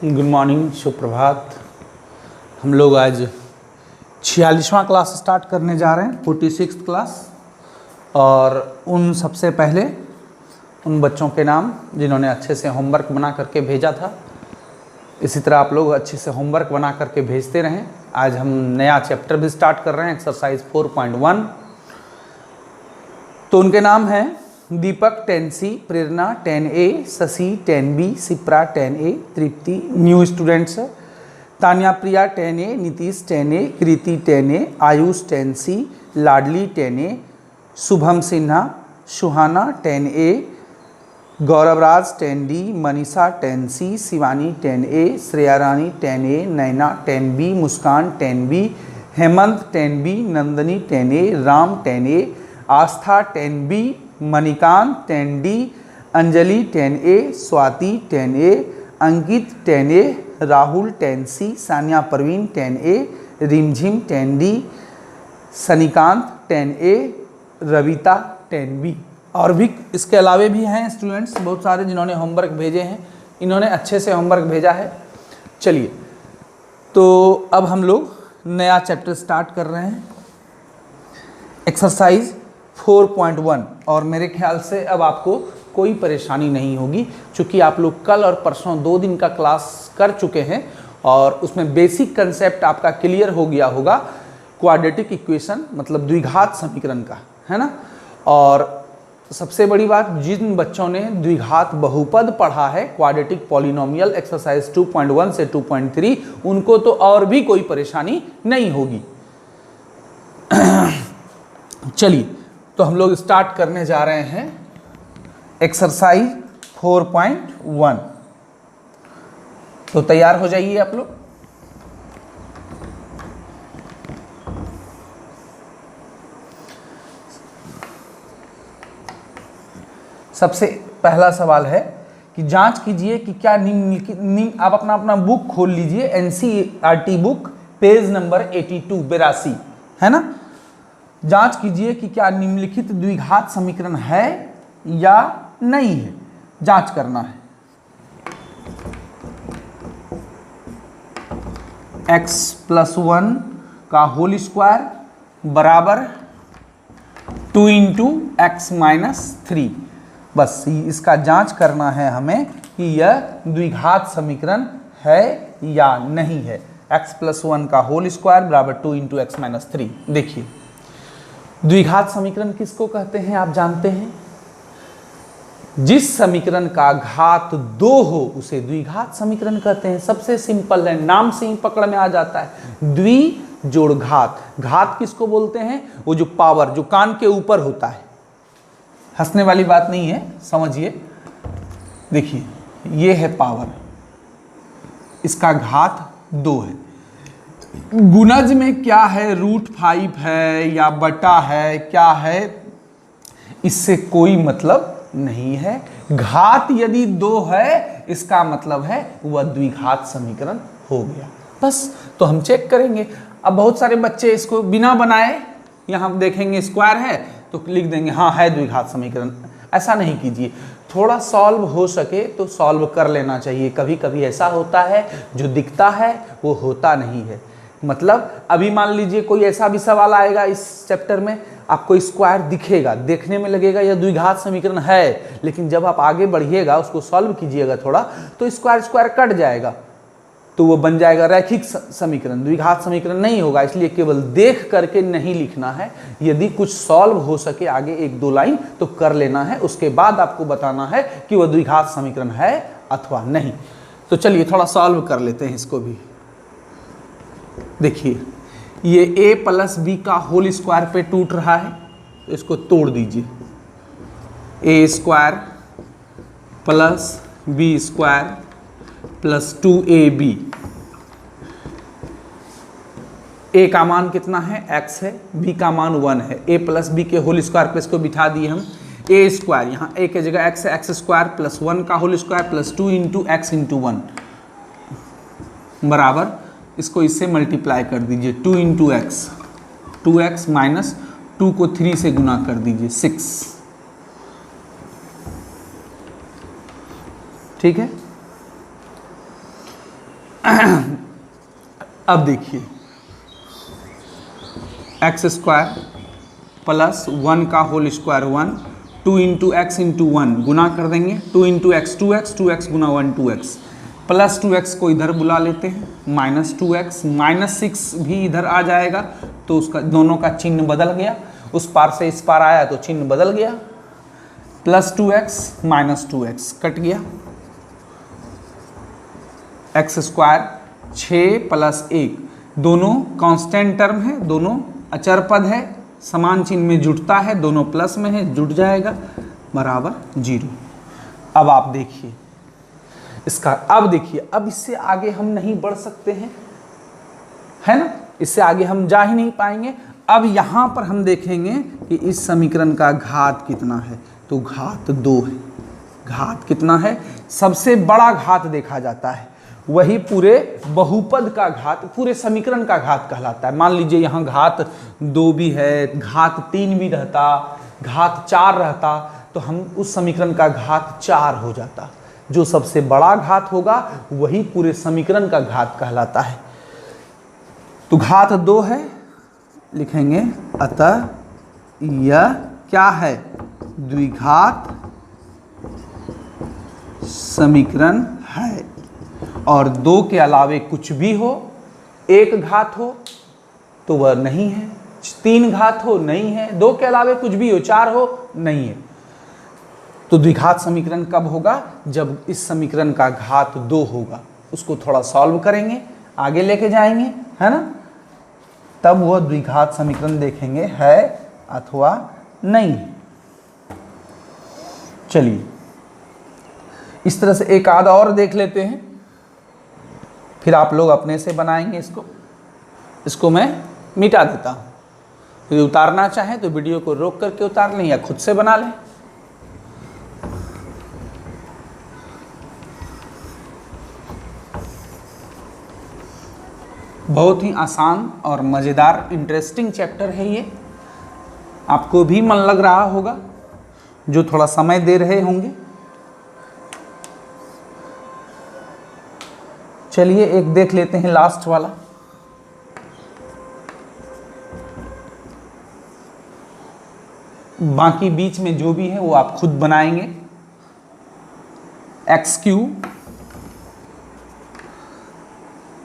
Good morning, सुप्रभात। हम लोग आज 46वां क्लास स्टार्ट करने जा रहे हैं, 46th क्लास। और उन सबसे पहले उन बच्चों के नाम जिन्होंने अच्छे से होमवर्क बना करके भेजा था, इसी तरह आप लोग अच्छे से होमवर्क बना करके भेजते रहें। आज हम नया चैप्टर भी स्टार्ट कर रहे हैं, एक्सरसाइज 4.1। तो उनके नाम हैं दीपक 10C, प्रेरणा 10A, Shashi 10B, Shipra 10A, तृप्ति न्यू स्टूडेंट्स है, तान्या प्रिया 10A, नीतीश 10A, कृति 10A, आयुष 10C, लाडली 10A, शुभम सिन्हा, सुहाना 10A, गौरवराज 10D, Manisha 10C, Shivani 10A, Shreya रानी 10A, नैना 10B, मुस्कान 10B, Hemant 10B, Nandini 10A, Ram 10A, आस्था 10B, Manikant 10D, Anjali 10A, Swati 10A, अंकित 10A, Rahul 10C, Sania Parveen 10A, रिमझिम 10D, सनिकांत 10A, रविता 10B। और भी इसके अलावे भी हैं students बहुत सारे जिन्होंने होमवर्क भेजे हैं, इन्होंने अच्छे से होमवर्क भेजा है। चलिए, तो अब हम लोग नया चैप्टर स्टार्ट कर रहे हैं, एक्सरसाइज 4.1। और मेरे ख्याल से अब आपको कोई परेशानी नहीं होगी, क्योंकि आप लोग कल और परसों 2 दिन का क्लास कर चुके हैं और उसमें बेसिक कंसेप्ट आपका क्लियर हो गया होगा। क्वाड्रेटिक इक्वेशन मतलब द्विघात समीकरण का, है ना। और सबसे बड़ी बात, जिन बच्चों ने द्विघात बहुपद पढ़ा है, क्वाड्रेटिक पॉलिनोमियल एक्सरसाइज 2.1 से 2.3, उनको तो और भी कोई परेशानी नहीं होगी। चलिए, तो हम लोग स्टार्ट करने जा रहे हैं एक्सरसाइज 4.1। तो तैयार हो जाइए आप लोग। सबसे पहला सवाल है कि जांच कीजिए कि क्या निम्नलिखित, आप अपना बुक खोल लीजिए, NCERT बुक, पेज नंबर 82 है ना। जांच कीजिए कि क्या निम्नलिखित द्विघात समीकरण है या नहीं है, जांच करना है। x+1 का होल स्क्वायर बराबर 2 × x-3। बस इसका जांच करना है हमें कि यह द्विघात समीकरण है या नहीं है। x+1 का होल स्क्वायर बराबर 2 × x-3। देखिए, द्विघात समीकरण किसको कहते हैं आप जानते हैं? जिस समीकरण का घात 2 हो उसे द्विघात समीकरण कहते हैं। सबसे सिंपल है, नाम से ही पकड़ में आ जाता है, द्वि जोड़ घात। घात किसको बोलते हैं? वो जो पावर जो कान के ऊपर होता है। हंसने वाली बात नहीं है, समझिए। देखिए, ये है पावर, इसका घात 2 है। गुणज में क्या है? √5 है या बटा है, क्या है, इससे कोई मतलब नहीं है। घात यदि 2 है, इसका मतलब है वह द्विघात समीकरण हो गया। बस, तो हम चेक करेंगे। अब बहुत सारे बच्चे इसको बिना बनाए, यहां देखेंगे स्क्वायर है तो लिख देंगे हाँ है द्विघात समीकरण। ऐसा नहीं कीजिए, थोड़ा सॉल्व हो सके तो सॉल्व कर लेना चाहिए। कभी कभी ऐसा होता है जो दिखता है वो होता नहीं है। मतलब अभी मान लीजिए कोई ऐसा भी सवाल आएगा इस चैप्टर में, आपको स्क्वायर दिखेगा, देखने में लगेगा यह द्विघात समीकरण है, लेकिन जब आप आगे बढ़िएगा, उसको सॉल्व कीजिएगा थोड़ा, तो स्क्वायर कट जाएगा, तो वो बन जाएगा रैखिक समीकरण, द्विघात समीकरण नहीं होगा। इसलिए केवल देख करके नहीं लिखना है। यदि कुछ सॉल्व हो सके आगे 1-2 लाइन तो कर लेना है, उसके बाद आपको बताना है कि वह द्विघात समीकरण है अथवा नहीं। तो चलिए थोड़ा सॉल्व कर लेते हैं इसको भी। देखिए, ये a+b का होल स्क्वायर पे टूट रहा है, तो इसको तोड़ दीजिए। a² + b² + 2ab। a का मान कितना है? x है, b का मान 1 है। a + b के होल स्क्वायर पे इसको बिठा दिए हम। a², यहाँ a की जगह x है, x² + 1 का होल स्क्वायर + 2 × x × 1 बराबर, इसको इससे मल्टीप्लाई कर दीजिए, 2 × x, 2x - 2 को 3 से गुना कर दीजिए, 6। ठीक है। अब देखिए एक्स स्क्वायर प्लस 1 का whole square 1, 2 into x into 1 गुना कर देंगे, 2 इंटू एक्स 2x, 2x गुना 1 2x, प्लस 2x को इधर बुला लेते हैं, माइनस 2x, माइनस 6 भी इधर आ जाएगा तो उसका दोनों का चिन्ह बदल गया, उस पार से इस पार आया तो चिन्ह बदल गया, plus 2x minus 2x cut गया, एक्स स्क्वायर 6 प्लस 1, दोनों कांस्टेंट टर्म है, दोनों अचर पद है, समान चिन्ह में जुटता है, दोनों प्लस में है, जुट जाएगा बराबर 0। अब आप देखिए इसका, अब देखिए अब इससे आगे हम नहीं बढ़ सकते हैं, है ना, इससे आगे हम जा ही नहीं पाएंगे। अब यहां पर हम देखेंगे कि इस समीकरण का घात कितना है, तो घात 2 है। घात कितना है? सबसे बड़ा घात देखा जाता है, वही पूरे बहुपद का घात, पूरे समीकरण का घात कहलाता है। मान लीजिए यहाँ घात 2 भी है, घात 3 भी रहता, घात 4 रहता, तो हम उस समीकरण का घात 4 हो जाता। जो सबसे बड़ा घात होगा वही पूरे समीकरण का घात कहलाता है। तो घात 2 है, लिखेंगे अतः यह क्या है? द्विघात समीकरण है। और 2 के अलावे कुछ भी हो, 1 घात हो तो वह नहीं है, 3 घात हो नहीं है, 2 के अलावे कुछ भी हो, 4 हो नहीं है। तो द्विघात समीकरण कब होगा? जब इस समीकरण का घात 2 होगा। उसको थोड़ा सॉल्व करेंगे, आगे लेके जाएंगे, है ना, तब वह द्विघात समीकरण देखेंगे है अथवा नहीं। चलिए इस तरह से एक आध और देख लेते हैं, फिर आप लोग अपने से बनाएंगे। इसको मैं मिटा देता हूँ। तो उतारना चाहें तो वीडियो को रोक करके उतार लें या खुद से बना लें। बहुत ही आसान और मज़ेदार इंटरेस्टिंग चैप्टर है ये, आपको भी मन लग रहा होगा जो थोड़ा समय दे रहे होंगे। चलिए एक देख लेते हैं लास्ट वाला। बाकी बीच में जो भी है वो आप खुद बनाएंगे। X cube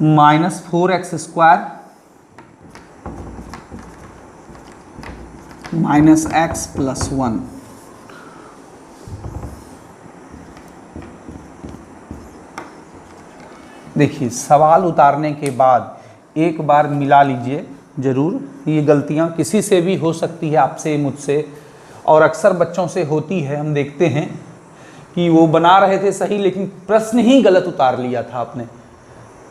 minus 4x square minus x plus 1। देखिए सवाल उतारने के बाद एक बार मिला लीजिए ज़रूर। ये गलतियां किसी से भी हो सकती है, आपसे, मुझसे, और अक्सर बच्चों से होती है। हम देखते हैं कि वो बना रहे थे सही लेकिन प्रश्न ही गलत उतार लिया था आपने।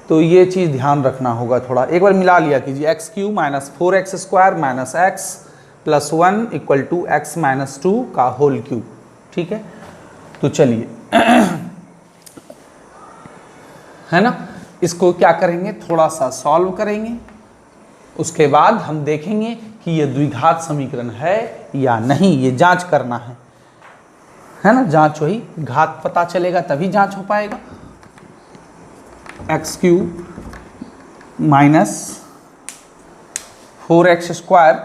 तो ये चीज़ ध्यान रखना होगा थोड़ा। एक बार मिला लिया कीजिए। X cube minus 4x square minus x plus 1 equal to x minus 2 का होल क्यूब। ठीक है, तो चलिए है ना, इसको क्या करेंगे, थोड़ा सा सॉल्व करेंगे। उसके बाद हम देखेंगे कि ये द्विघात समीकरण है या नहीं, ये जांच करना है ना। जांच वही, घात पता चलेगा तभी जांच हो पाएगा। X cube minus 4x square.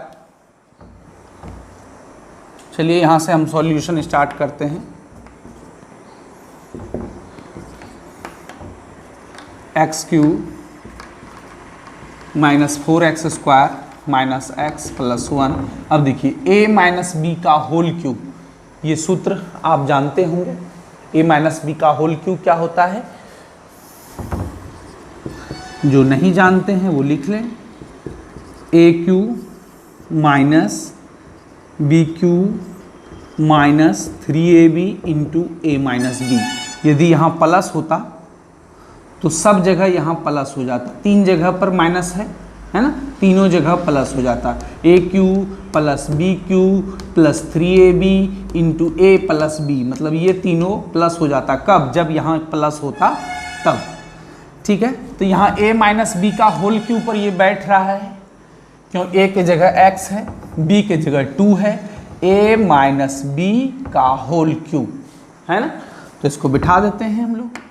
चलिए यहाँ से हम सॉल्यूशन स्टार्ट करते हैं। X cube minus 4x square minus x plus 1। अब देखिए a माइनस बी का होल क्यूब, ये सूत्र आप जानते होंगे। a माइनस बी का होल क्यूब क्या होता है? जो नहीं जानते हैं वो लिख लें। A cube minus b cube minus 3ab into a minus b. यदि यहाँ प्लस होता तो सब जगह यहाँ प्लस हो जाता, 3 जगह पर माइनस है ना, तीनों जगह प्लस हो जाता। A cube plus b cube plus 3ab into a plus b, मतलब ये तीनों प्लस हो जाता। कब? जब यहाँ प्लस होता तब। ठीक है, तो यहाँ a माइनस बी का होल क्यूब पर ये बैठ रहा है, क्यों? a के जगह x है, b के जगह 2 है, a माइनस बी का होल क्यूब, है ना। तो इसको बिठा देते हैं हम लोग।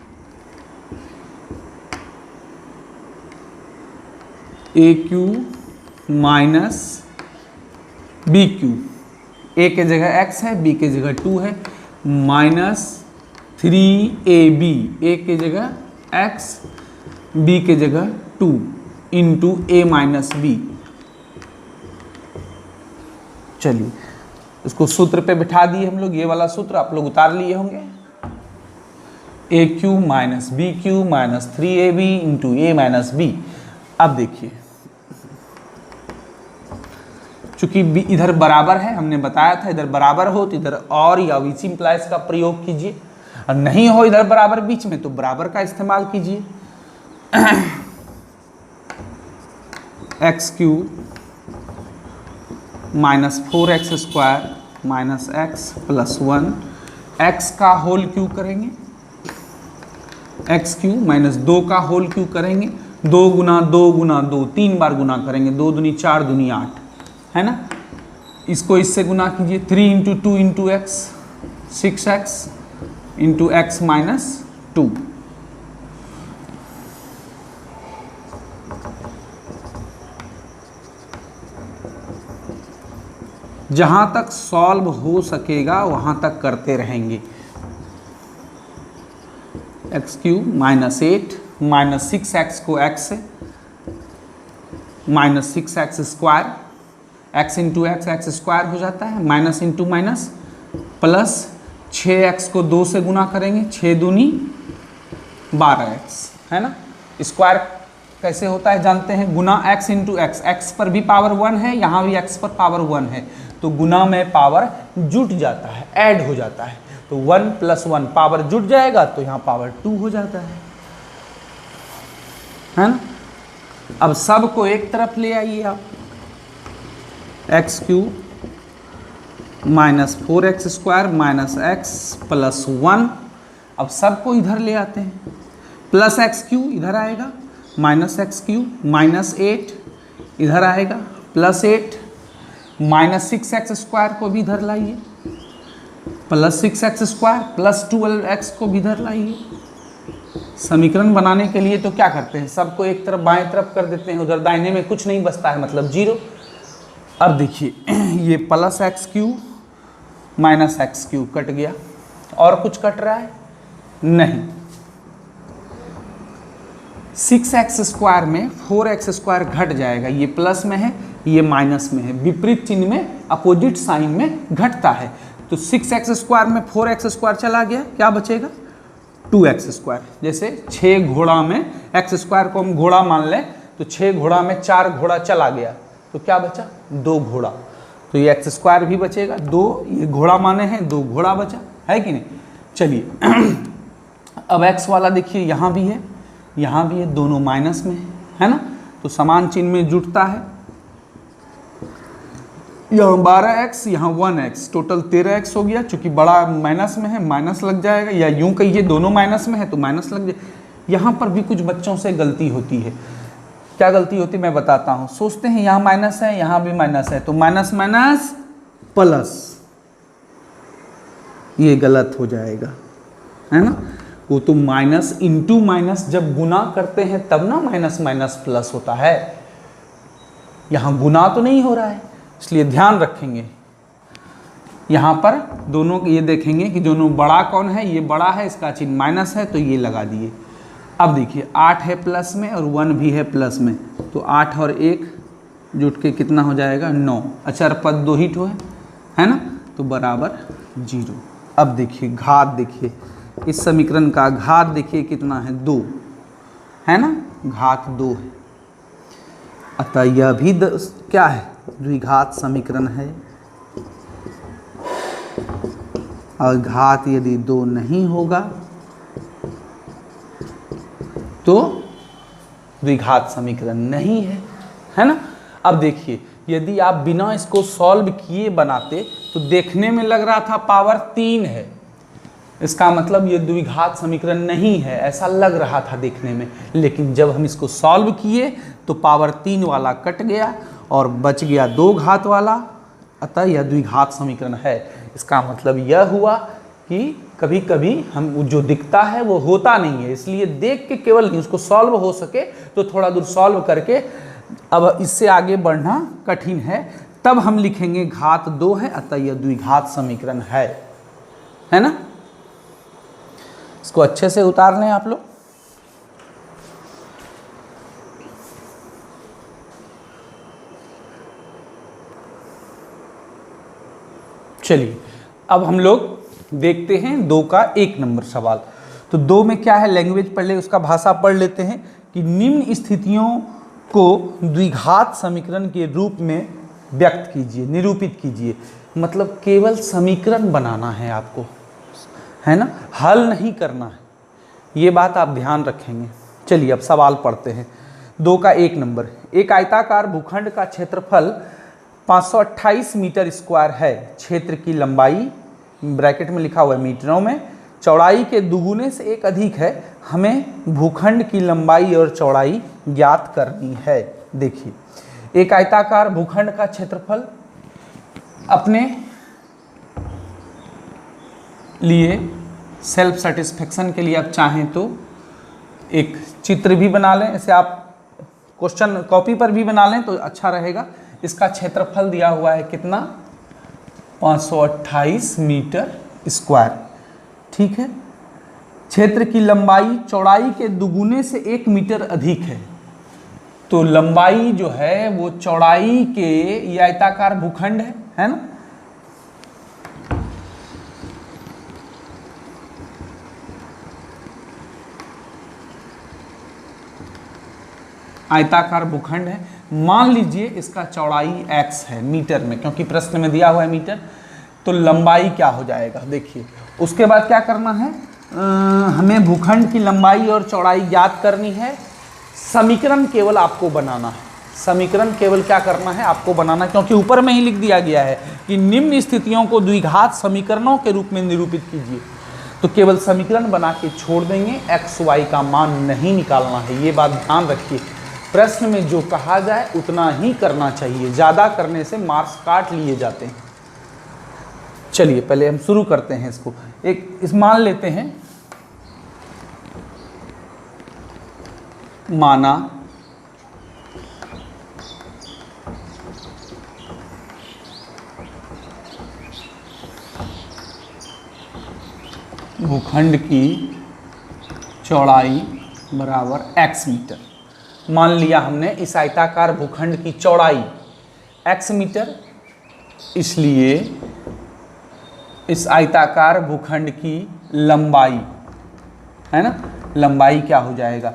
ए क्यू माइनस बी क्यू, ए के जगह x है, बी के जगह 2 है, माइनस 3ab, ए के जगह x, बी के जगह 2 इंटू ए माइनस बी। चलिए इसको सूत्र पे बिठा दिए हम लोग, ये वाला सूत्र आप लोग उतार लिए होंगे, a cube minus b cube minus 3ab into a minus b. अब देखिए चूंकि इधर बराबर है, हमने बताया था इधर बराबर हो तो इधर और या विच इंप्लाइज का प्रयोग कीजिए, और नहीं हो इधर बराबर बीच में तो बराबर का इस्तेमाल कीजिए। X Q minus 4x square minus x plus 1, x का होल क्यू करेंगे, एक्स क्यू माइनस 2 का होल क्यू करेंगे, 2 गुना 2 गुना 2, 3 बार गुना करेंगे, 2 दूनी 4 दूनी 8, है ना। इसको इससे गुना कीजिए, 3 into 2 into x, 6x into x minus 2। जहां तक सॉल्व हो सकेगा वहां तक करते रहेंगे। X cube minus 8 minus 6x को x से, minus 6x square, x into x square हो जाता है, minus into minus, plus 6x को 2 से गुना करेंगे, 6 दूनी 12x, है ना। स्क्वायर कैसे होता है जानते हैं, गुना x इंटू एक्स, x पर भी पावर 1 है, यहाँ भी x पर पावर 1 है, तो गुना में पावर जुट जाता है, ऐड हो जाता है, तो 1 प्लस 1 पावर जुट जाएगा तो यहाँ पावर 2 हो जाता है ना। अब सब को एक तरफ ले आइए आप, x cube minus 4x square minus x plus 1, अब सबको इधर ले आते हैं, प्लस एक्स क्यू इधर आएगा, माइनस एक्स क्यू माइनस 8 इधर आएगा, प्लस 8 माइनस 6x स्क्वायर को भी इधर लाइए, plus 6x square plus 12x को भी इधर लाइए। समीकरण बनाने के लिए तो क्या करते हैं, सबको एक तरफ बाएं तरफ कर देते हैं, उधर दाहिने में कुछ नहीं बचता है, मतलब 0। अब देखिए ये plus x Q minus x Q cut गया, और कुछ कट रहा है नहीं। 6x स्क्वायर में 4x स्क्वायर घट जाएगा, ये प्लस में है ये माइनस में है, विपरीत चिन्ह में अपोजिट साइन में घटता है, तो 6x स्क्वायर में 4x स्क्वायर चला गया, क्या बचेगा 2x स्क्वायर। जैसे 6 घोड़ा में x स्क्वायर को हम घोड़ा मान लें, तो 6 घोड़ा में 4 घोड़ा चला गया, तो क्या बचा 2 घोड़ा, तो ये x स्क्वायर भी बचेगा, 2 ये घोड़ा माने हैं, 2 घोड़ा बचा है कि नहीं। चलिए अब x वाला देखिए यहाँ भी है, यहाँ भी है, दोनों माइनस में है ना, तो समान चिन्ह में जुटता है, यहाँ 12x यहाँ 1x, टोटल 13x हो गया, चूंकि बड़ा माइनस में है माइनस लग जाएगा, या यूं कहिए दोनों माइनस में है तो माइनस लग जाए। यहाँ पर भी कुछ बच्चों से गलती होती है, क्या गलती होती है मैं बताता हूँ, सोचते हैं यहाँ माइनस है यहाँ भी माइनस है, तो माइनस माइनस प्लस, ये गलत हो जाएगा, है ना। वो तो माइनस इंटू माइनस जब गुना करते हैं तब ना माइनस माइनस प्लस होता है, यहाँ गुना तो नहीं हो रहा है, इसलिए ध्यान रखेंगे। यहाँ पर दोनों ये देखेंगे कि दोनों बड़ा कौन है, ये बड़ा है, इसका चिन्ह माइनस है, तो ये लगा दिए। अब देखिए 8 है प्लस में और 1 भी है प्लस में, तो 8 और 1 जुट के कितना हो जाएगा 9, अचर पद 2 ही ठो है ना, तो बराबर 0। अब देखिए घात, देखिए इस समीकरण का घात देखिए कितना है 2, है ना, घात 2 है, अतः यह भी क्या है द्विघात समीकरण है, और घात यदि 2 नहीं होगा तो द्विघात समीकरण नहीं है ना। अब देखिए यदि आप बिना इसको सॉल्व किए बनाते तो देखने में लग रहा था पावर 3 है, इसका मतलब ये द्विघात समीकरण नहीं है, ऐसा लग रहा था देखने में, लेकिन जब हम इसको सॉल्व किए तो पावर 3 वाला कट गया और बच गया 2 घात वाला, अतः यह द्विघात समीकरण है। इसका मतलब यह हुआ कि कभी कभी हम जो दिखता है वो होता नहीं है, इसलिए देख के केवल नहीं, उसको सॉल्व हो सके तो थोड़ा दूर सॉल्व करके अब इससे आगे बढ़ना कठिन है, तब हम लिखेंगे घात 2 है, अतः यह द्विघात समीकरण है ना। इसको अच्छे से उतार लें आप लोग। चलिए अब हम लोग देखते हैं 2 का 1 नंबर सवाल। तो 2 में क्या है, लैंग्वेज पढ़ ले, उसका भाषा पढ़ लेते हैं कि निम्न स्थितियों को द्विघात समीकरण के रूप में व्यक्त कीजिए, निरूपित कीजिए। मतलब केवल समीकरण बनाना है आपको, है ना, हल नहीं करना है, ये बात आप ध्यान रखेंगे। चलिए अब सवाल पढ़ते हैं। 2 का 1 नंबर, एक आयताकार भूखंड का क्षेत्रफल 528 मीटर स्क्वायर है। क्षेत्र की लंबाई ब्रैकेट में लिखा हुआ है मीटरों में, चौड़ाई के दुगुने से 1 अधिक है। हमें भूखंड की लंबाई और चौड़ाई ज्ञात करनी है। देखिए, एक आयताकार भूखंड का क्षेत्रफल, अपने लिए सेल्फ सेटिस्फेक्शन के लिए आप चाहें तो एक चित्र भी बना लें, ऐसे आप क्वेश्चन कॉपी पर भी बना लें तो अच्छा रहेगा। इसका क्षेत्रफल दिया हुआ है कितना, 528 मीटर स्क्वायर, ठीक है। क्षेत्र की लंबाई चौड़ाई के दुगुने से 1 मीटर अधिक है। तो लंबाई जो है वो चौड़ाई के, ये आयताकार भूखंड है ना, आयताकार भूखंड है। मान लीजिए इसका चौड़ाई x है मीटर में, क्योंकि प्रश्न में दिया हुआ है मीटर। तो लंबाई क्या हो जाएगा, देखिए उसके बाद क्या करना है, हमें भूखंड की लंबाई और चौड़ाई ज्ञात करनी है। समीकरण केवल आपको बनाना है, समीकरण केवल क्या करना है, आपको बनाना, क्योंकि ऊपर में ही लिख दिया गया है कि निम्न स्थितियों को द्विघात समीकरणों के रूप में निरूपित कीजिए। तो केवल समीकरण बना के छोड़ देंगे, x y का मान नहीं निकालना है, ये बात ध्यान रखिए। प्रश्न में जो कहा जाए उतना ही करना चाहिए, ज़्यादा करने से मार्क्स काट लिए जाते हैं। चलिए पहले हम शुरू करते हैं इसको। इस मान लेते हैं, माना भूखंड की चौड़ाई बराबर x मीटर। मान लिया हमने इस आयताकार भूखंड की चौड़ाई x मीटर, इसलिए इस आयताकार भूखंड की लंबाई, है ना, लंबाई क्या हो जाएगा,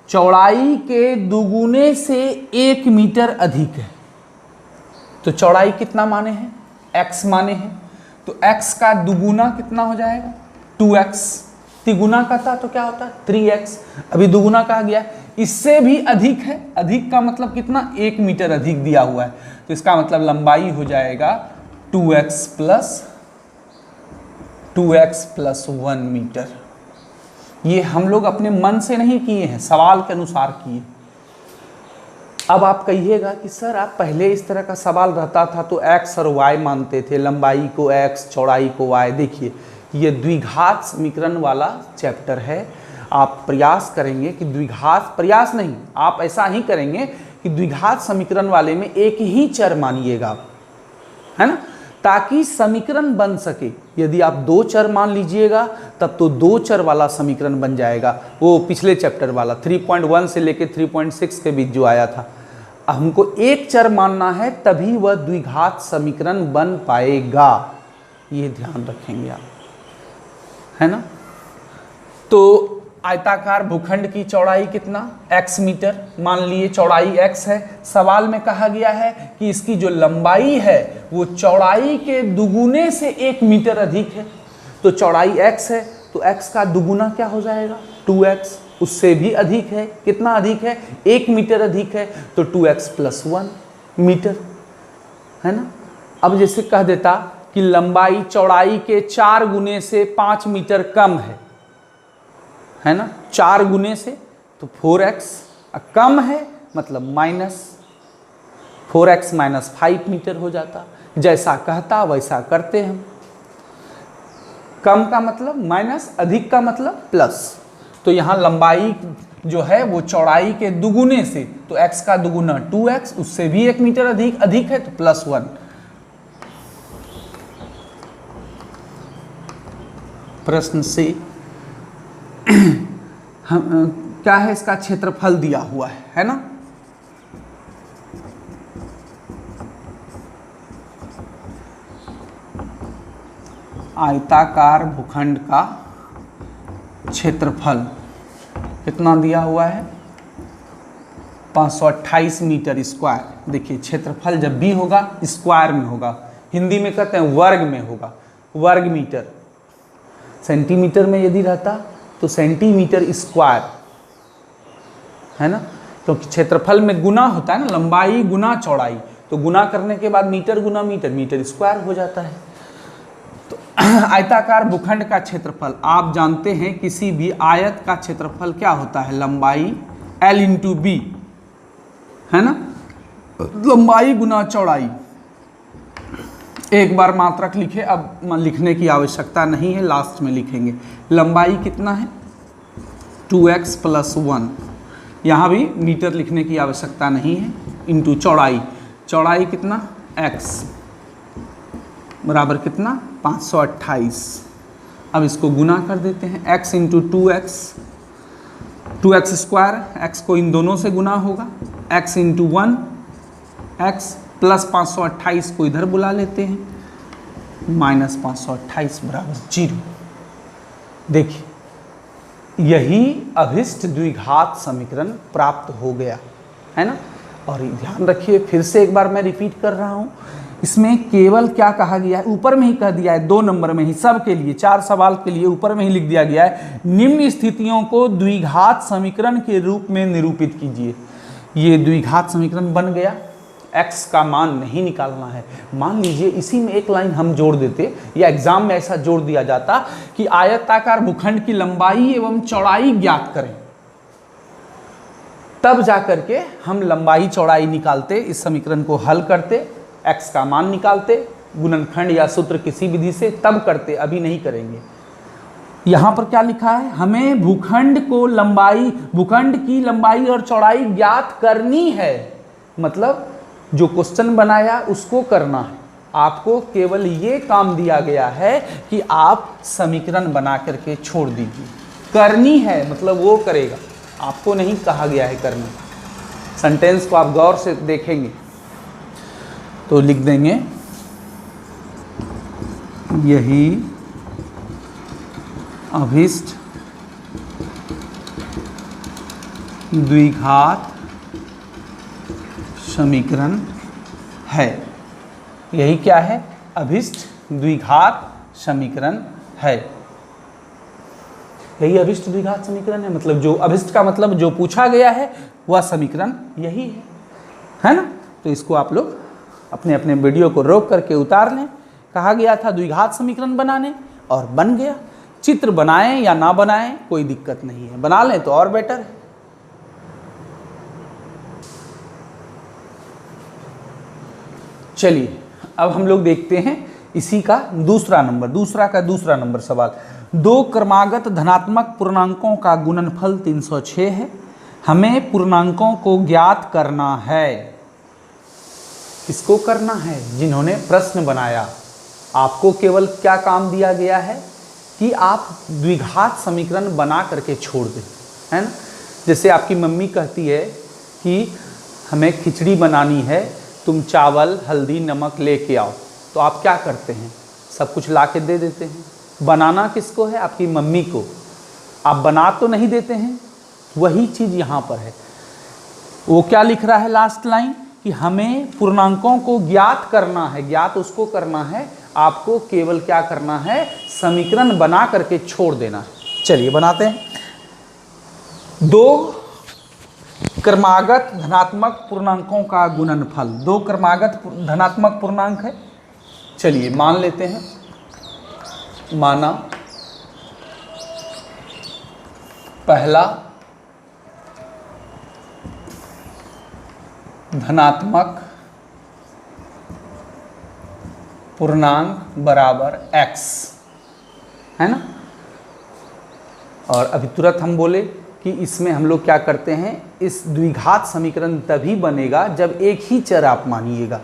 चौड़ाई के दुगुने से 1 मीटर अधिक है। तो चौड़ाई कितना माने हैं, x माने हैं, तो x का दुगुना कितना हो जाएगा, 2x। तिगुना का था तो क्या होता है 3x, अभी दुगुना कहा गया है, इससे भी अधिक है। अधिक का मतलब कितना, 1 मीटर अधिक दिया हुआ है, तो इसका मतलब लंबाई हो जाएगा 2x प्लस 1 मीटर। ये हम लोग अपने मन से नहीं किए हैं, सवाल के अनुसार किए। अब आप कहिएगा कि सर आप पहले इस तरह का सवाल रहता था तो x और y मानते थे, लंबाई को x चौड़ाई को y। देखिए ये द्विघात समीकरण वाला चैप्टर है। आप प्रयास करेंगे कि द्विघात, प्रयास नहीं, आप ऐसा ही करेंगे कि द्विघात समीकरण वाले में एक ही चर मानिएगा, है ना, ताकि समीकरण बन सके। यदि आप 2 चर मान लीजिएगा तब तो 2 चर वाला समीकरण बन जाएगा, वो पिछले चैप्टर वाला 3.1 से लेके 3.6 के बीच जो आया था। हमको एक चर मानना है तभी वह द्विघात समीकरण बन पाएगा, ये ध्यान रखेंगे आप, है ना। तो आयताकार भूखंड की चौड़ाई कितना, x मीटर, मान लिए चौड़ाई x है। सवाल में कहा गया है कि इसकी जो लंबाई है वो चौड़ाई के दुगुने से 1 मीटर अधिक है। तो चौड़ाई x है तो x का दुगुना क्या हो जाएगा, 2x। उससे भी अधिक है, कितना अधिक है, 1 मीटर अधिक है, तो 2x प्लस 1 मीटर, है ना। अब जैसे कह देता कि लंबाई चौड़ाई के 4 गुने से 5 मीटर कम है ना, 4 गुने से, तो 4x कम है मतलब -4x माइनस 5 मीटर हो जाता। जैसा कहता वैसा करते हम। कम का मतलब माइनस, अधिक का मतलब प्लस। तो यहाँ लंबाई जो है वो चौड़ाई के दुगुने से, तो x का दुगुना 2x, उससे भी 1 मीटर अधिक है तो +1। प्रश्न से हम क्या है, इसका क्षेत्रफल दिया हुआ है ना। आयताकार भूखंड का क्षेत्रफल कितना दिया हुआ है, 528 मीटर स्क्वायर। देखिए क्षेत्रफल जब भी होगा स्क्वायर में होगा, हिंदी में कहते हैं वर्ग में होगा, वर्ग मीटर। सेंटीमीटर में यदि रहता तो सेंटीमीटर स्क्वायर, है ना, क्योंकि क्षेत्रफल में गुना होता है ना, लंबाई गुना चौड़ाई, तो गुना करने के बाद मीटर गुना मीटर, मीटर स्क्वायर हो जाता है। तो आयताकार भूखंड का क्षेत्रफल, आप जानते हैं किसी भी आयत का क्षेत्रफल क्या होता है, लंबाई L इंटू बी, है ना, लंबाई गुना चौड़ाई। एक बार मात्रक लिखे, अब लिखने की आवश्यकता नहीं है, लास्ट में लिखेंगे। लंबाई कितना है 2x + 1, यहाँ भी मीटर लिखने की आवश्यकता नहीं है, इंटू चौड़ाई, चौड़ाई कितना x बराबर कितना 528। अब इसको गुना कर देते हैं, x into 2x square, x को इन दोनों से गुना होगा, x इंटू 1 x प्लस 528 को इधर बुला लेते हैं, -528 बराबर 0। देखिए यही अभिष्ट द्विघात समीकरण प्राप्त हो गया, है ना। और ध्यान रखिए, फिर से एक बार मैं रिपीट कर रहा हूँ, इसमें केवल क्या कहा गया है, ऊपर में ही कह दिया है, 2 नंबर में ही, सब के लिए 4 सवाल के लिए ऊपर में ही लिख दिया गया है, निम्न स्थितियों को द्विघात समीकरण के रूप में निरूपित कीजिए। ये द्विघात समीकरण बन गया, x का मान नहीं निकालना है। मान लीजिए इसी में एक लाइन हम जोड़ देते, या एग्जाम में ऐसा जोड़ दिया जाता कि आयताकार भूखंड की लंबाई एवं चौड़ाई ज्ञात करें, तब जाकर के हम लंबाई चौड़ाई निकालते, इस समीकरण को हल करते, x का मान निकालते, गुणनखंड या सूत्र किसी विधि से, तब करते, अभी नहीं करेंगे। यहाँ पर क्या लिखा है, हमें भूखंड की लंबाई और चौड़ाई ज्ञात करनी है, मतलब जो क्वेश्चन बनाया उसको करना है। आपको केवल ये काम दिया गया है कि आप समीकरण बना करके छोड़ दीजिए, करनी है मतलब वो करेगा, आपको नहीं कहा गया है करना। सेंटेंस को आप गौर से देखेंगे तो लिख देंगे, यही अभिष्ट द्विघात समीकरण है। यही क्या है, अभिष्ट द्विघात समीकरण है। यही अभिष्ट द्विघात समीकरण है, मतलब जो अभिष्ट का मतलब जो पूछा गया है वह समीकरण यही है ना। तो इसको आप लोग अपने अपने वीडियो को रोक करके उतार लें। कहा गया था द्विघात समीकरण बनाने, और बन गया। चित्र बनाएं या ना बनाएं कोई दिक्कत नहीं है, बना लें तो और बेटर है। चलिए अब हम लोग देखते हैं इसी का दूसरा नंबर सवाल। 2 क्रमागत धनात्मक पूर्णांकों का गुणनफल 306 है, हमें पूर्णांकों को ज्ञात करना है। किसको करना है, जिन्होंने प्रश्न बनाया। आपको केवल क्या काम दिया गया है कि आप द्विघात समीकरण बना करके छोड़ दें, है ना। जैसे आपकी मम्मी कहती है कि हमें खिचड़ी बनानी है, तुम चावल हल्दी नमक लेके आओ, तो आप क्या करते हैं, सब कुछ ला के दे देते हैं। बनाना किसको है, आपकी मम्मी को, आप बना तो नहीं देते हैं। वही चीज़ यहाँ पर है। वो क्या लिख रहा है लास्ट लाइन, कि हमें पूर्णांकों को ज्ञात करना है। ज्ञात उसको करना है, आपको केवल क्या करना है, समीकरण बना करके छोड़ देना है। चलिए बनाते हैं। 2 क्रमागत धनात्मक पूर्णांकों का गुणनफल। 2 क्रमागत धनात्मक पूर्णांक है। चलिए मान लेते हैं, माना पहला धनात्मक पूर्णांक बराबर x, है ना। और अभी तुरंत हम बोले कि इसमें हम लोग क्या करते हैं, इस द्विघात समीकरण तभी बनेगा जब एक ही चर आप मानिएगा।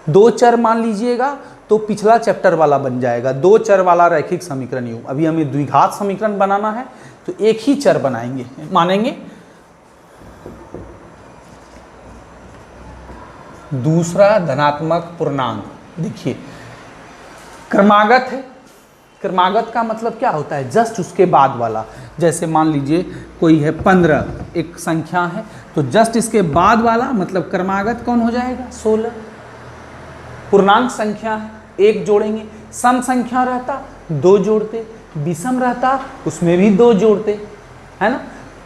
दो चर मान लीजिएगा तो पिछला चैप्टर वाला बन जाएगा, दो चर वाला रैखिक समीकरण योग। अभी हमें द्विघात समीकरण बनाना है तो एक ही चर बनाएंगे, मानेंगे। दूसरा धनात्मक पूर्णांक, देखिए क्रमागत है। क्रमागत का मतलब क्या होता है, जस्ट उसके बाद वाला। जैसे मान लीजिए कोई है 15, एक संख्या है, तो जस्ट इसके बाद वाला मतलब क्रमागत कौन हो जाएगा, 16। पूर्णांक संख्या है, एक जोड़ेंगे। सम संख्या रहता 2 जोड़ते, विषम रहता उसमें भी 2 जोड़ते, है ना।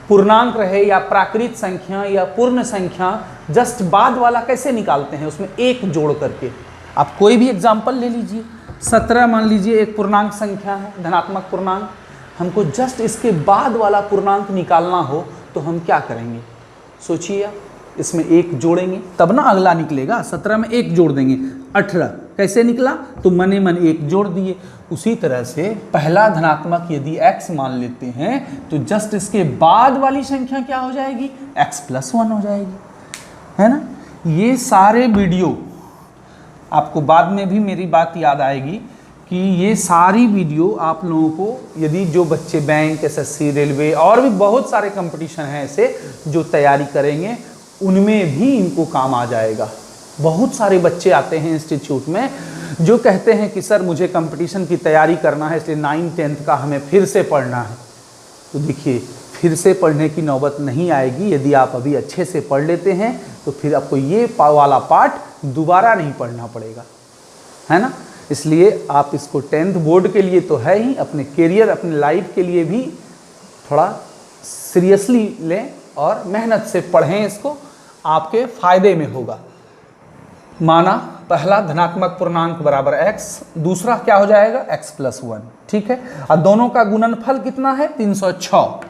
पूर्णांक रहे या प्राकृत संख्या या पूर्ण संख्या, जस्ट बाद वाला कैसे निकालते हैं, उसमें एक जोड़ करके। आप कोई भी एग्जाम्पल ले लीजिए, 17 मान लीजिए एक पूर्णांक संख्या है, धनात्मक पूर्णांक। हमको जस्ट इसके बाद वाला पूर्णांक निकालना हो तो हम क्या करेंगे, सोचिए आप। इसमें एक जोड़ेंगे तब ना अगला निकलेगा। 17 में एक जोड़ देंगे, 18 कैसे निकला, तो मने मन एक जोड़ दिए। उसी तरह से पहला धनात्मक यदि x मान लेते हैं तो जस्ट इसके बाद वाली संख्या क्या हो जाएगी, x+1 हो जाएगी, है ना। ये सारे वीडियो आपको बाद में भी मेरी बात याद आएगी कि ये सारी वीडियो आप लोगों को, यदि जो बच्चे बैंक, एसएससी, रेलवे और भी बहुत सारे कंपटीशन हैं ऐसे जो तैयारी करेंगे, उनमें भी इनको काम आ जाएगा। बहुत सारे बच्चे आते हैं इंस्टीट्यूट में जो कहते हैं कि सर मुझे कंपटीशन की तैयारी करना है, इसलिए 9th 10th का हमें फिर से पढ़ना है। तो देखिए फिर से पढ़ने की नौबत नहीं आएगी। यदि आप अभी अच्छे से पढ़ लेते हैं तो फिर आपको ये वाला पार्ट दोबारा नहीं पढ़ना पड़ेगा, है ना। इसलिए आप इसको 10th बोर्ड के लिए तो है ही, अपने करियर, अपने लाइफ के लिए भी थोड़ा सीरियसली लें और मेहनत से पढ़ें, इसको आपके फायदे में होगा। माना पहला धनात्मक पूर्णांक बराबर x, दूसरा क्या हो जाएगा x+1, ठीक है। और दोनों का गुणनफल कितना है, 306।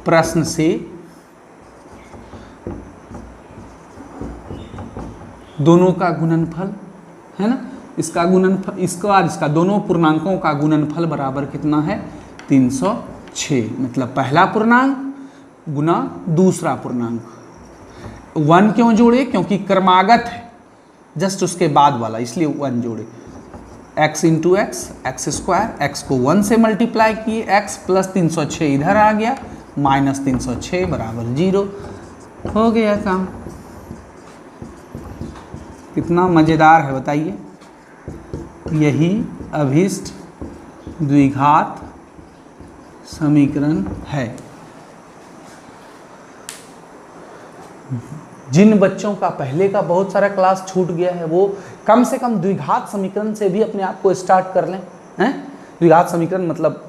प्रश्न से दोनों का गुणनफल, है ना, इसका गुणनफल, इसका और इसका, दोनों पूर्णांकों का गुणनफल बराबर कितना है, 306। मतलब पहला पूर्णांक गुना दूसरा पूर्णांक। 1 क्यों जोड़े, क्योंकि क्रमागत है, जस्ट उसके बाद वाला, इसलिए 1 जोड़े। x into x, x², x को 1 से मल्टीप्लाई किए, x प्लस 306 इधर आ गया, माइनस 306 बराबर 0। हो गया काम। कितना मज़ेदार है बताइए। यही अभीष्ट द्विघात समीकरण है। जिन बच्चों का पहले का बहुत सारा क्लास छूट गया है वो कम से कम द्विघात समीकरण से भी अपने आप को स्टार्ट कर लें, हैं। द्विघात समीकरण मतलब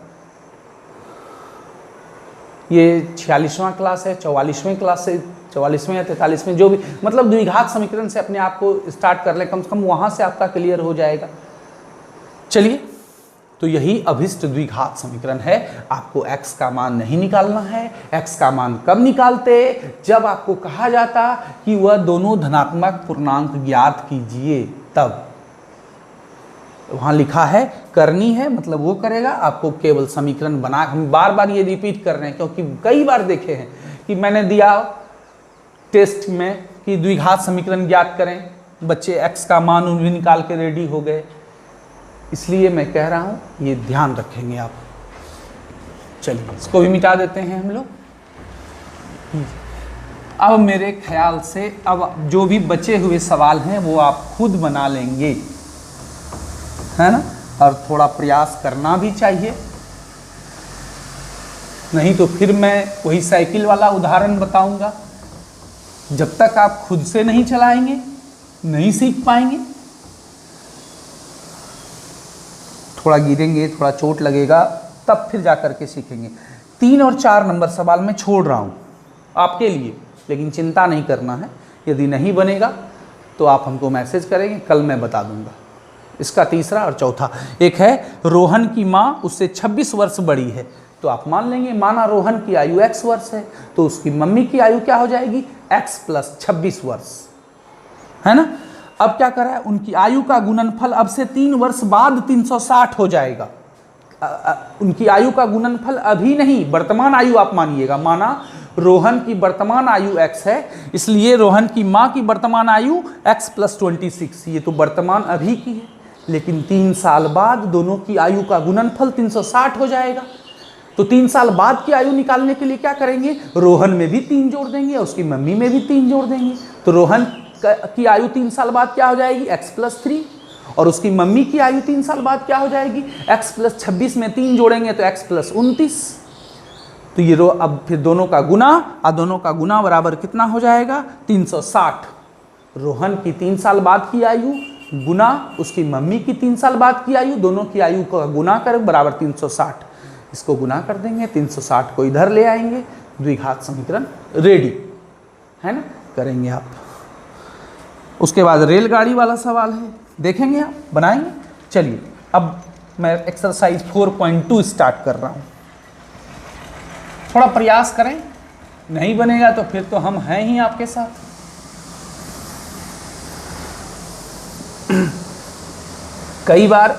ये 46वां क्लास है, 44वें क्लास से, 44वें या 43वें, जो भी, मतलब द्विघात समीकरण से अपने आप को स्टार्ट कर लें, कम से कम वहाँ से आपका क्लियर हो जाएगा। चलिए, तो यही अभीष्ट द्विघात समीकरण है। आपको x का मान नहीं निकालना है। x का मान कब निकालते, जब आपको कहा जाता कि वह दोनों धनात्मक पूर्णांक ज्ञात कीजिए, तब। वहाँ लिखा है करनी है, मतलब वो करेगा, आपको केवल समीकरण बना। हम बार बार ये रिपीट कर रहे हैं क्योंकि कई बार देखे हैं कि मैंने दिया टेस्ट में कि द्विघात समीकरण ज्ञात करें, बच्चे x का मान उन्हें निकाल के रेडी हो गए। इसलिए मैं कह रहा हूँ ये ध्यान रखेंगे आप। चलिए इसको भी मिटा देते हैं हम लोग। अब मेरे ख्याल से अब जो भी बचे हुए सवाल हैं वो आप खुद बना लेंगे, है ना। और थोड़ा प्रयास करना भी चाहिए, नहीं तो फिर मैं वही साइकिल वाला उदाहरण बताऊंगा। जब तक आप खुद से नहीं चलाएंगे नहीं सीख पाएंगे। थोड़ा गिरेंगे, थोड़ा चोट लगेगा, तब फिर जा कर के सीखेंगे। 3 और 4 नंबर सवाल मैं छोड़ रहा हूँ आपके लिए, लेकिन चिंता नहीं करना है। यदि नहीं बनेगा तो आप हमको मैसेज करेंगे, कल मैं बता दूंगा। इसका तीसरा और चौथा, एक है रोहन की माँ उससे 26 वर्ष बड़ी है, तो आप मान लेंगे, माना रोहन की आयु x वर्ष है तो उसकी मम्मी की आयु क्या हो जाएगी, x प्लस 26 वर्ष, है ना। अब क्या करा है, उनकी आयु का गुणनफल अब से 3 वर्ष बाद 360 हो जाएगा। उनकी आयु का गुणनफल अभी नहीं, वर्तमान आयु आप मानिएगा। माना रोहन की वर्तमान आयु x है, इसलिए रोहन की माँ की वर्तमान आयु x + 26, ये तो वर्तमान अभी की है। लेकिन 3 साल बाद दोनों की आयु का गुणनफल 360 हो जाएगा। तो 3 साल बाद की आयु निकालने के लिए क्या करेंगे, रोहन में भी 3 जोड़ देंगे और उसकी मम्मी में भी 3 जोड़ देंगे। तो रोहन की आयु 3 साल बाद क्या हो जाएगी, x + 3, और उसकी मम्मी की आयु 3 साल बाद क्या हो जाएगी, x + 26 में 3 जोड़ेंगे तो x + 29। तो ये अब फिर दोनों का गुना, और दोनों का गुना बराबर कितना हो जाएगा, 360। रोहन की 3 साल बाद की आयु गुना उसकी मम्मी की 3 साल बाद की आयु, दोनों की आयु का गुना कर बराबर 360। इसको गुना कर देंगे, 360 को इधर ले आएंगे, द्विघात समीकरण रेडी है ना, करेंगे आप। उसके बाद रेलगाड़ी वाला सवाल है, देखेंगे आप, बनाएंगे। चलिए अब मैं एक्सरसाइज 4.2 स्टार्ट कर रहा हूँ, थोड़ा प्रयास करें, नहीं बनेगा तो फिर तो हम हैं ही आपके साथ। कई बार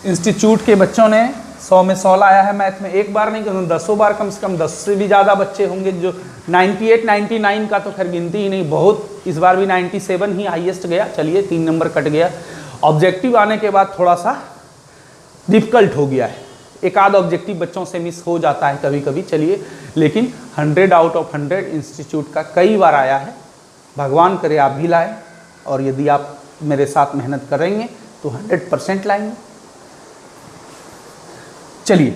इंस्टीट्यूट के बच्चों ने 100 में 100 लाया है मैथ में, एक बार नहीं कहूँ 10 बार, कम से कम 10 से भी ज़्यादा बच्चे होंगे जो 98 99 का तो खैर गिनती ही नहीं, बहुत, इस बार भी 97 ही हाईएस्ट गया। चलिए 3 नंबर कट गया। ऑब्जेक्टिव आने के बाद थोड़ा सा डिफिकल्ट हो गया है, एक आध ऑब्जेक्टिव बच्चों से मिस हो जाता है कभी कभी। चलिए, लेकिन 100 आउट ऑफ 100 इंस्टीट्यूट का कई बार आया है। भगवान करे आप भी लाए, और यदि आप मेरे साथ मेहनत करेंगे तो 100% लाएंगे। चलिए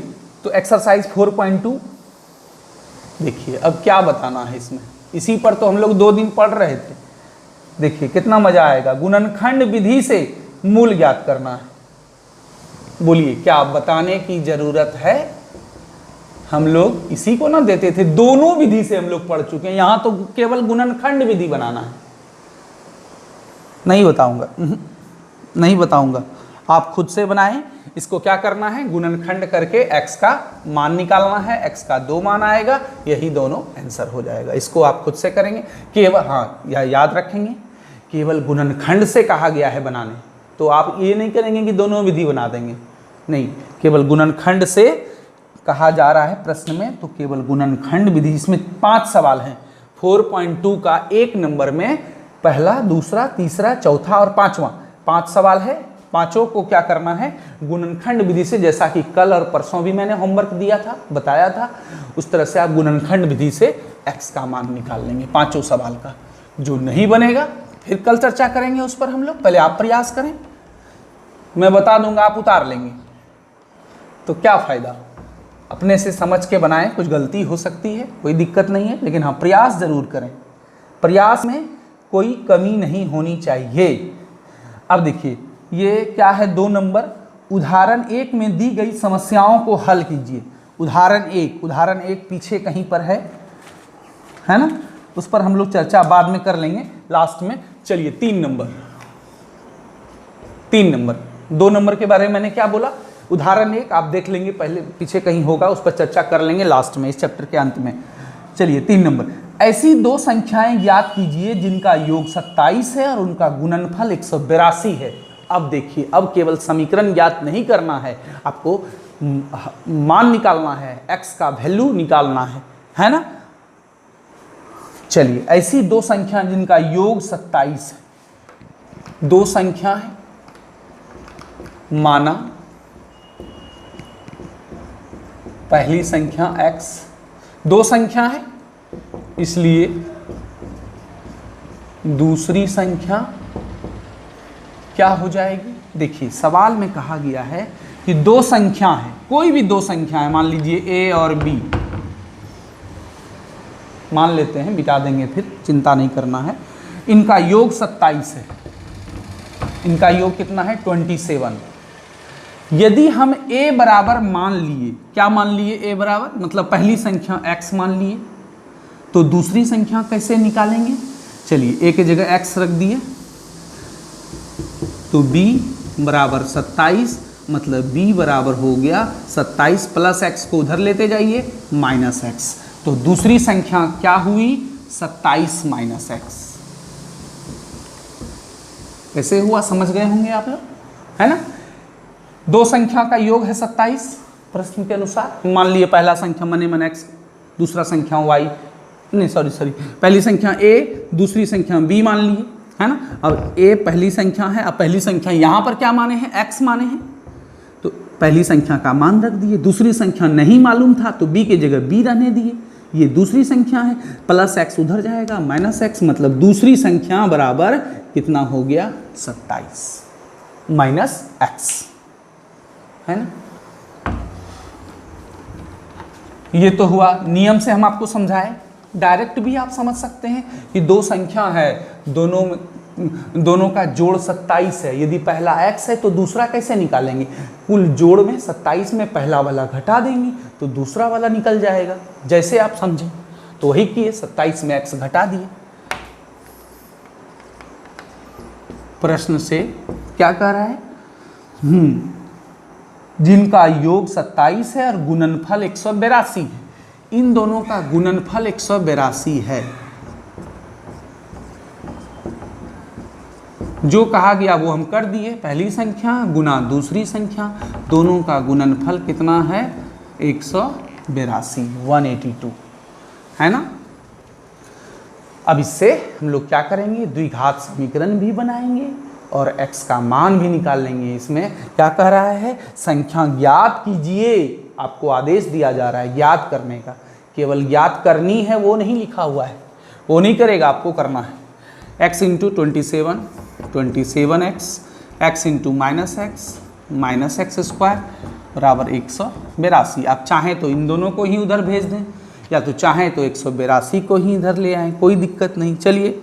तो एक्सरसाइज 4.2 देखिए, अब क्या बताना है इसमें, इसी पर तो हम लोग 2 दिन पढ़ रहे थे। देखिए कितना मजा आएगा। गुणनखंड विधि से मूल ज्ञात करना है। बोलिए क्या बताने की जरूरत है, हम लोग इसी को ना देते थे, दोनों विधि से हम लोग पढ़ चुके हैं, यहां तो केवल गुणनखंड विधि बनाना है। नहीं बताऊंगा, नहीं बताऊंगा, आप खुद से बनाएं। इसको क्या करना है, गुणनखंड करके x का मान निकालना है, x का 2 मान आएगा, यही दोनों आंसर हो जाएगा। इसको आप खुद से करेंगे केवल, हाँ याद रखेंगे, केवल गुणनखंड से कहा गया है बनाने, तो आप ये नहीं करेंगे कि दोनों विधि बना देंगे, नहीं, केवल गुणनखंड से कहा जा रहा है प्रश्न में, तो केवल गुणनखंड विधि। इसमें 5 सवाल हैं 4.2 का, 1 नंबर में पहला, दूसरा, तीसरा, चौथा और 5वां 5 सवाल है। पांचों को क्या करना है, गुणनखंड विधि से, जैसा कि कल और परसों भी मैंने होमवर्क दिया था, बताया था, उस तरह से आप गुणनखंड विधि से x का मान निकाल लेंगे 5 सवाल का। जो नहीं बनेगा फिर कल चर्चा करेंगे उस पर हम लोग, पहले आप प्रयास करें, मैं बता दूंगा, आप उतार लेंगे तो क्या फायदा। अपने से समझ के बनाएं, कुछ गलती हो सकती है, कोई दिक्कत नहीं है, लेकिन हाँ प्रयास जरूर करें, प्रयास में कोई कमी नहीं होनी चाहिए। अब देखिए ये क्या है, 2 नंबर, उदाहरण 1 में दी गई समस्याओं को हल कीजिए। उदाहरण 1 पीछे कहीं पर है ना, उस पर हम लोग चर्चा बाद में कर लेंगे लास्ट में। चलिए 3 नंबर, 2 नंबर के बारे में मैंने क्या बोला, उदाहरण 1 आप देख लेंगे, पहले पीछे कहीं होगा, उस पर चर्चा कर लेंगे लास्ट में, इस चैप्टर के अंत में। चलिए 3 नंबर, ऐसी 2 संख्याएं ज्ञात कीजिए जिनका योग 27 है और उनका गुणनफल 182 है। अब देखिए, अब केवल समीकरण ज्ञात नहीं करना है, आपको मान निकालना है, x का वैल्यू निकालना है ना। चलिए, ऐसी 2 संख्या जिनका योग 27 है, 2 संख्या है, माना पहली संख्या x, 2 संख्या है इसलिए दूसरी संख्या क्या हो जाएगी। देखिए सवाल में कहा गया है कि 2 संख्या है, कोई भी 2 संख्या है, मान लीजिए a और b, मान लेते हैं, बिता देंगे फिर, चिंता नहीं करना है। इनका योग 27 है, इनका योग कितना है 27। यदि हम a बराबर मान लिए, क्या मान लिए, a बराबर मतलब पहली संख्या x मान लिए, तो दूसरी संख्या कैसे निकालेंगे। चलिए a की जगह x रख दिए, तो b बराबर 27, मतलब b बराबर हो गया 27 प्लस x को उधर लेते जाइए माइनस x, तो दूसरी संख्या क्या हुई 27 माइनस x। कैसे हुआ समझ गए होंगे आप लोग, है ना। दो संख्या का योग है 27 प्रश्न के अनुसार। मान लिए पहला संख्या मने मन x, दूसरा संख्या y, नहीं सॉरी पहली संख्या a, दूसरी संख्या b मान लिए, है ना। अब a पहली संख्या है, अब पहली संख्या यहाँ पर क्या माने हैं, x माने हैं, तो पहली संख्या का मान रख दिए। दूसरी संख्या नहीं मालूम था तो b की जगह b रहने दिए। ये दूसरी संख्या है, प्लस x उधर जाएगा माइनस x, मतलब दूसरी संख्या बराबर कितना हो गया 27 माइनस x, है ना। ये तो हुआ, नियम से हम आपको समझाए। डायरेक्ट भी आप समझ सकते हैं कि दो संख्या है, दोनों का जोड़ 27 है, यदि पहला x है तो दूसरा कैसे निकालेंगे, कुल जोड़ में 27 में पहला वाला घटा देंगे तो दूसरा वाला निकल जाएगा, जैसे आप समझें। तो वही किए, 27 में x घटा दिए। प्रश्न से क्या कह रहा है, जिनका योग 27 है और गुणनफल 182 है, इन दोनों का गुणनफल 182 है। जो कहा गया वो हम कर दिए, पहली संख्या गुना दूसरी संख्या, दोनों का गुणनफल कितना है 182, 182, है ना। अब इससे हम लोग क्या करेंगे, द्विघात समीकरण भी बनाएंगे और x का मान भी निकाल लेंगे। इसमें क्या कह रहा है, संख्या ज्ञात कीजिए, आपको आदेश दिया जा रहा है ज्ञात करने का, केवल ज्ञात करनी है वो नहीं लिखा हुआ है, वो नहीं करेगा, आपको करना है। x into 27x, x into minus x square बराबर 182। आप चाहें तो इन दोनों को ही उधर भेज दें, या तो चाहें तो 182 को ही इधर ले आएँ, कोई दिक्कत नहीं। चलिए,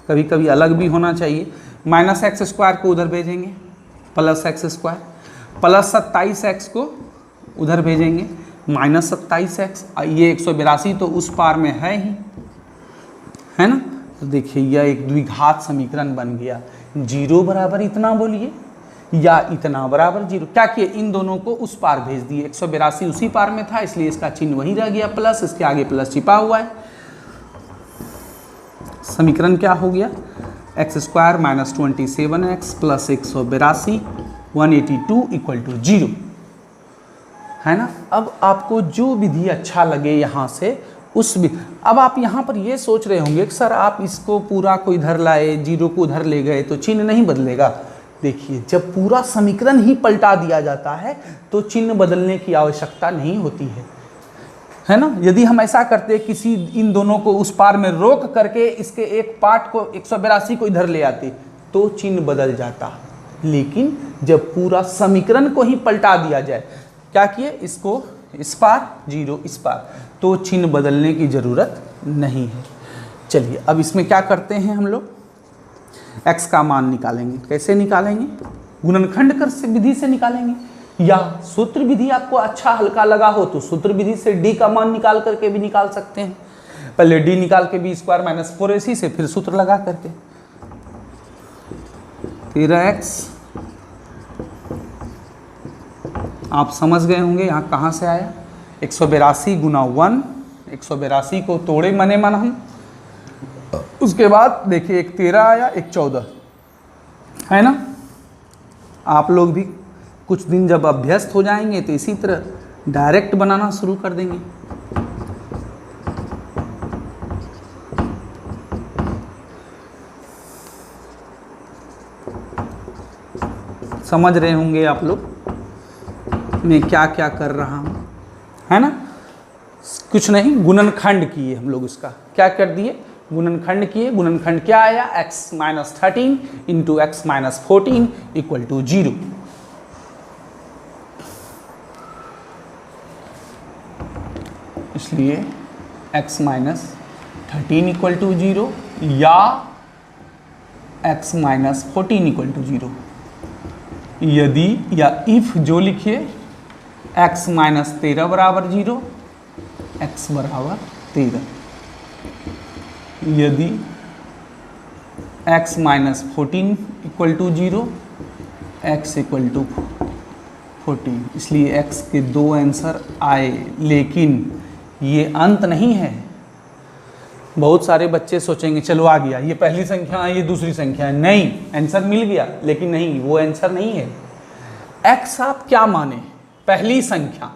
कभी कभी अलग भी होना चाहिए। माइनस एक्स स्क्वायर को उधर भेजेंगे, plus x square, plus 27x को उधर भेजेंगे, माइनस 27x। ये 182 तो उस पार में है ही, है ना। तो देखिए यह एक द्विघात समीकरण बन गया। 0 बराबर इतना बोलिए या इतना बराबर 0, क्या किए, इन दोनों को उस पार भेज दिए। 182 उसी पार में था इसलिए इसका चिन्ह वही रह गया प्लस, इसके आगे प्लस छिपा हुआ है। समीकरण क्या हो गया, x square minus 27x plus 182 182 equal to 0, है ना। अब आपको जो विधि अच्छा लगे यहाँ से उस विधि। अब आप यहाँ पर ये सोच रहे होंगे कि सर आप इसको पूरा को इधर लाए, 0 को उधर ले गए तो चिन्ह नहीं बदलेगा। देखिए, जब पूरा समीकरण ही पलटा दिया जाता है तो चिन्ह बदलने की आवश्यकता नहीं होती है ना। यदि हम ऐसा करते, किसी इन दोनों को उस पार में रोक करके इसके एक पार्ट को 182 को इधर ले आते तो चिन्ह बदल जाता। लेकिन जब पूरा समीकरण को ही पलटा दिया जाए, क्या किए, इसको इस पार 0 इस पार, तो चिन्ह बदलने की ज़रूरत नहीं है। चलिए अब इसमें क्या करते हैं, हम लोग x का मान निकालेंगे। कैसे निकालेंगे, गुणनखंड कर से विधि से निकालेंगे, या सूत्र विधि आपको अच्छा हल्का लगा हो तो सूत्र विधि से d का मान निकाल करके भी निकाल सकते हैं। पहले d निकाल के b स्क्वायर माइनस 4ac से फिर सूत्र लगा करके 13x। आप समझ गए होंगे यहाँ कहाँ से आया, 182 गुना 1, 182 को तोड़े मने मन हम, उसके बाद देखिए एक 13 आया, एक 14, है ना। आप लोग भी कुछ दिन जब अभ्यस्त हो जाएंगे तो इसी तरह डायरेक्ट बनाना शुरू कर देंगे। समझ रहे होंगे आप लोग मैं क्या क्या कर रहा हूँ, है ना। कुछ नहीं, गुणनखंड किए हम लोग, उसका क्या कर दिए, गुणनखंड किए। गुणनखंड क्या आया, x minus 13 into x minus 14 equal to 0। इसलिए x माइनस 13 इक्वल टू 0 या x माइनस 14 इक्वल टू 0। यदि या इफ जो लिखिए x माइनस 13 बराबर 0, x बराबर 13। यदि x minus 14 equal to 0, x equal to 14। इसलिए x के दो आंसर आए, लेकिन ये अंत नहीं है। बहुत सारे बच्चे सोचेंगे चलो आ गया, ये पहली संख्या है, ये दूसरी संख्या है। नहीं, आंसर मिल गया, लेकिन नहीं, वो आंसर नहीं है। x आप क्या माने, पहली संख्या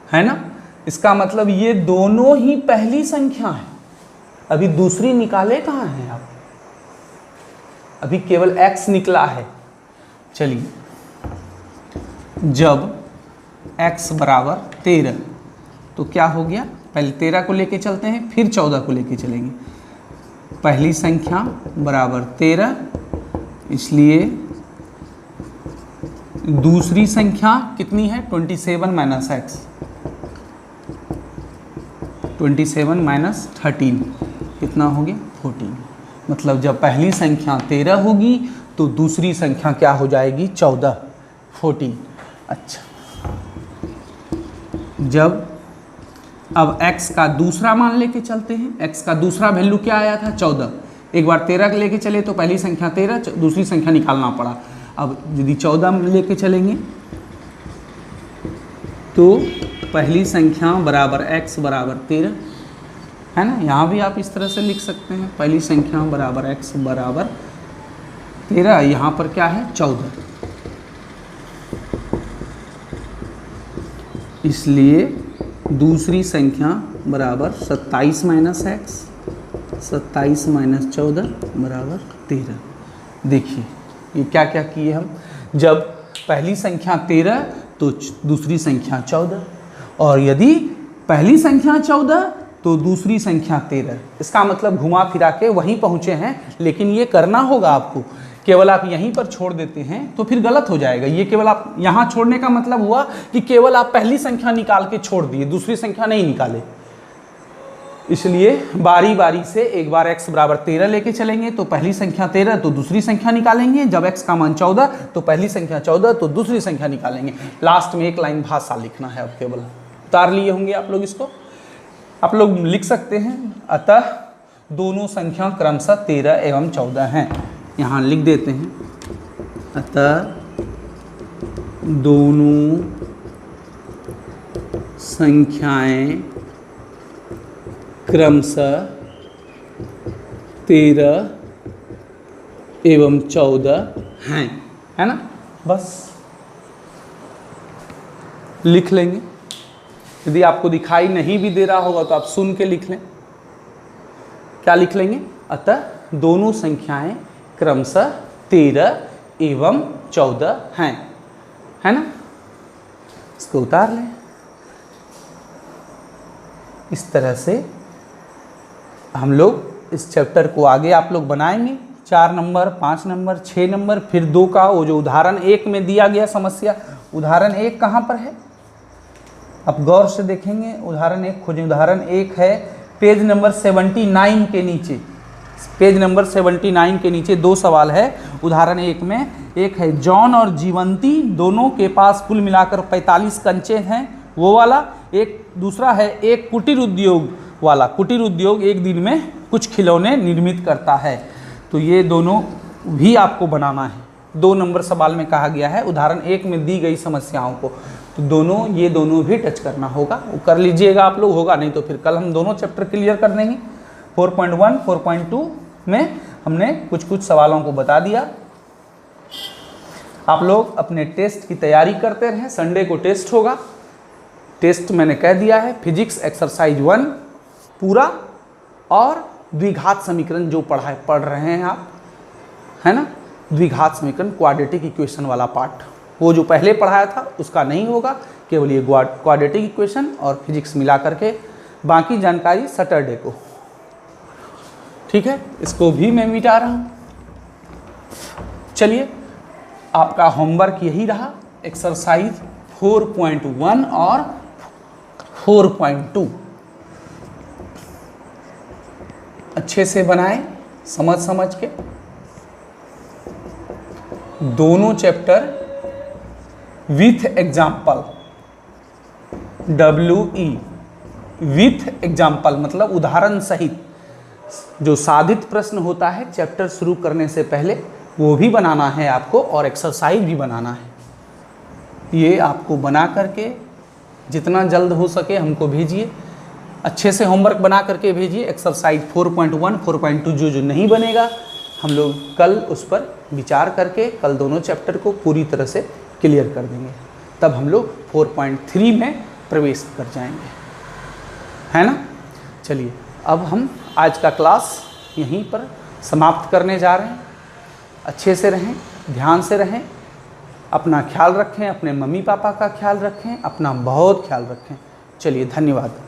है ना, इसका मतलब ये दोनों ही पहली संख्या है। अभी दूसरी निकाले कहाँ हैं आप, अभी केवल x निकला है। चलिए, जब x बराबर 13 तो क्या हो गया, पहले 13 को लेके चलते हैं, फिर 14 को लेके चलेंगे। पहली संख्या बराबर 13, इसलिए दूसरी संख्या कितनी है 27 माइनस x, 27 माइनस 13 कितना हो गया 14। मतलब जब पहली संख्या 13 होगी तो दूसरी संख्या क्या हो जाएगी 14, 14। अच्छा, जब अब x का दूसरा मान लेके चलते हैं, x का दूसरा वैल्यू क्या आया था 14, एक बार 13 लेके चले तो पहली संख्या 13, दूसरी संख्या निकालना पड़ा। अब यदि 14 लेके चलेंगे तो पहली संख्या बराबर x बराबर 13 है ना, यहाँ भी आप इस तरह से लिख सकते हैं, पहली संख्या बराबर x बराबर 13, यहाँ पर क्या है 14, इसलिए दूसरी संख्या बराबर 27 माइनस x, 27 माइनस 14 बराबर 13। देखिए ये क्या क्या किए हम, जब पहली संख्या 13 तो दूसरी संख्या 14, और यदि पहली संख्या 14 तो दूसरी संख्या 13। इसका मतलब घुमा फिरा के वहीं पहुँचे हैं, लेकिन ये करना होगा आपको। केवल आप यहीं पर छोड़ देते हैं तो फिर गलत हो जाएगा। ये केवल आप यहाँ छोड़ने का मतलब हुआ कि केवल आप पहली संख्या निकाल के छोड़ दिए, दूसरी संख्या नहीं निकाले। इसलिए बारी बारी से एक बार x बराबर 13 लेके चलेंगे तो पहली संख्या 13 तो दूसरी संख्या निकालेंगे, जब x का मान 14 तो पहली संख्या 14 तो दूसरी संख्या निकालेंगे। लास्ट में एक लाइन भाषा लिखना है, अब केवल उतार लिए होंगे आप लोग इसको। आप लोग लिख सकते हैं, अतः दोनों संख्या क्रमशः 13 एवं 14 हैं। यहाँ लिख देते हैं, अतः दोनों संख्याएं क्रमशः 13 एवं 14 हैं, है ना। बस लिख लेंगे। यदि आपको दिखाई नहीं भी दे रहा होगा तो आप सुन के लिख लें। क्या लिख लेंगे, अतः दोनों संख्याएं क्रमशः 13 एवं 14 हैं, है ना। इसको उतार लें। इस तरह से हम लोग इस चैप्टर को आगे आप लोग बनाएंगे। 4 नंबर, 5 नंबर, 6 नंबर, फिर 2 का वो जो उदाहरण 1 में दिया गया समस्या, उदाहरण 1 कहाँ पर है आप गौर से देखेंगे। उदाहरण 1 खोजें। उदाहरण 1 है पेज नंबर 79 के नीचे। पेज नंबर 79 के नीचे 2 सवाल है उदाहरण 1 में। एक है जॉन और जीवंती दोनों के पास कुल मिलाकर 45 कंचे हैं, वो वाला। एक दूसरा है एक कुटीर उद्योग वाला। कुटीर उद्योग एक दिन में कुछ खिलौने निर्मित करता है। तो ये दोनों भी आपको बनाना है। 2 नंबर सवाल में कहा गया है उदाहरण 1 में दी गई समस्याओं को, तो दोनों ये दोनों भी टच करना होगा। वो कर लीजिएगा आप लोग, होगा नहीं तो फिर कल हम दोनों चैप्टर क्लियर कर देंगे। 4.1 4.2 में हमने कुछ कुछ सवालों को बता दिया। आप लोग अपने टेस्ट की तैयारी करते रहें। संडे को टेस्ट होगा। टेस्ट मैंने कह दिया है, फिजिक्स एक्सरसाइज 1 पूरा और द्विघात समीकरण जो पढ़ रहे हैं आप, है ना। द्विघात समीकरण क्वाड्रेटिक इक्वेशन वाला पार्ट, वो जो पहले पढ़ाया था उसका नहीं होगा, केवल ये क्वाड्रेटिक इक्वेशन और फिजिक्स मिला करके। बाकी जानकारी सैटरडे को, ठीक है। इसको भी मैं मिटा रहा हूँ। चलिए, आपका होमवर्क यही रहा। एक्सरसाइज 4.1 और 4.2 अच्छे से बनाएं, समझ के। दोनों chapter with example, WE with example मतलब उदाहरण सहित। जो साधित प्रश्न होता है चैप्टर शुरू करने से पहले, वो भी बनाना है आपको और एक्सरसाइज भी बनाना है। ये आपको बना करके जितना जल्द हो सके हमको भेजिए। अच्छे से होमवर्क बना करके भेजिए। एक्सरसाइज 4.1 4.2 जो नहीं बनेगा, हम लोग कल उस पर विचार करके कल दोनों चैप्टर को पूरी तरह से क्लियर कर देंगे, तब हम लोग 4.3 में प्रवेश कर जाएंगे, है ना। चलिए अब हम आज का क्लास यहीं पर समाप्त करने जा रहे हैं। अच्छे से रहें, ध्यान से रहें, अपना ख्याल रखें, अपने मम्मी पापा का ख्याल रखें, अपना बहुत ख्याल रखें। चलिए धन्यवाद।